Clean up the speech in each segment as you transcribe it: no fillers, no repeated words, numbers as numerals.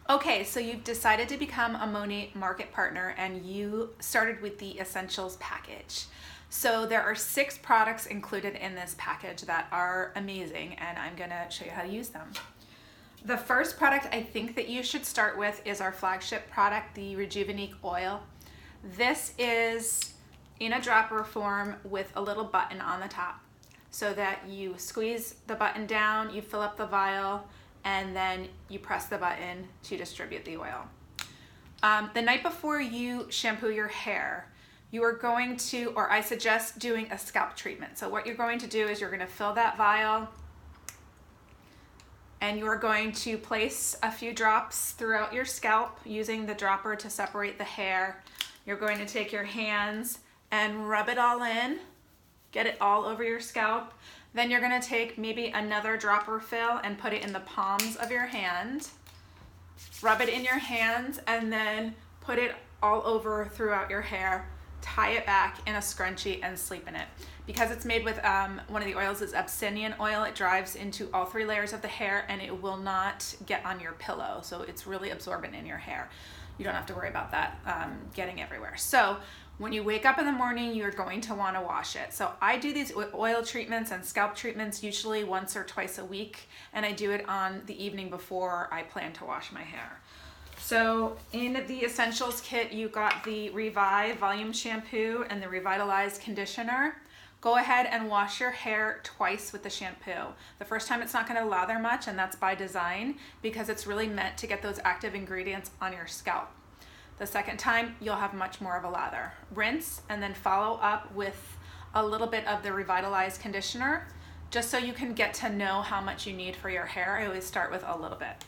Okay, so you've decided to become a Monat market partner and you started with the Essentials package. So there are 6 products included in this package that are amazing, and I'm gonna show you how to use them. The first product I think that you should start with is our flagship product, the Rejuvenate oil. This is in a dropper form with a little button on the top so that you squeeze the button down, you fill up the vial, and then you press the button to distribute the oil. The night before you shampoo your hair, you are going to, or I suggest doing a scalp treatment. So what you're going to do is you're going to fill that vial and you are going to place a few drops throughout your scalp using the dropper to separate the hair. You're going to take your hands and rub it all in, get it all over your scalp. Then you're gonna take maybe another dropper fill and put it in the palms of your hand. Rub it in your hands and then put it all over throughout your hair. Tie it back in a scrunchie and sleep in it. Because it's made with, one of the oils is Abyssinian oil, it drives into all 3 layers of the hair and it will not get on your pillow. So it's really absorbent in your hair. You don't have to worry about that getting everywhere. So when you wake up in the morning, you're going to want to wash it. So I do these oil treatments and scalp treatments usually once or twice a week, and I do it on the evening before I plan to wash my hair. So in the Essentials kit, you got the Revive Volume Shampoo and the Revitalize Conditioner. Go ahead and wash your hair twice with the shampoo. The first time it's not going to lather much, and that's by design because it's really meant to get those active ingredients on your scalp. The second time, you'll have much more of a lather. Rinse and then follow up with a little bit of the Revitalize Conditioner, just so you can get to know how much you need for your hair. I always start with a little bit.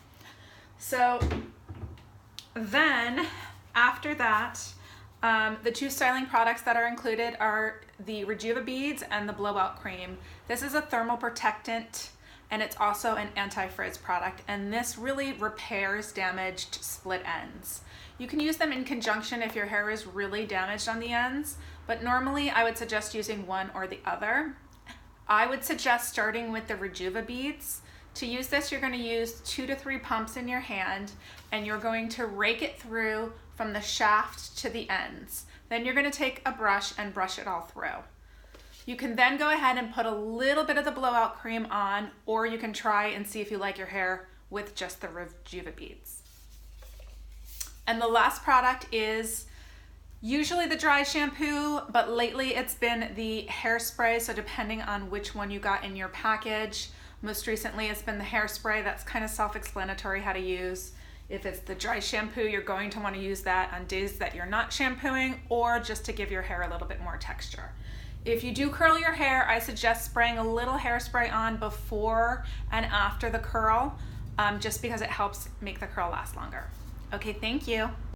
So then after that, the 2 styling products that are included are the Rejuvenate beads and the Blowout Cream. This is a thermal protectant and it's also an anti-frizz product, and this really repairs damaged split ends. You can use them in conjunction if your hair is really damaged on the ends, but normally I would suggest using one or the other. I would suggest starting with the Rejuvenate beads. To use this, you're going to use 2 to 3 pumps in your hand, and you're going to rake it through from the shaft to the ends. Then you're going to take a brush and brush it all through. You can then go ahead and put a little bit of the Blowout Cream on, or you can try and see if you like your hair with just the Rejuvenate beads. And the last product is usually the dry shampoo, but lately it's been the hairspray, so depending on which one you got in your package. Most recently it's been the hairspray. That's kind of self-explanatory how to use. If it's the dry shampoo, you're going to want to use that on days that you're not shampooing or just to give your hair a little bit more texture. If you do curl your hair, I suggest spraying a little hairspray on before and after the curl, just because it helps make the curl last longer. Okay, thank you.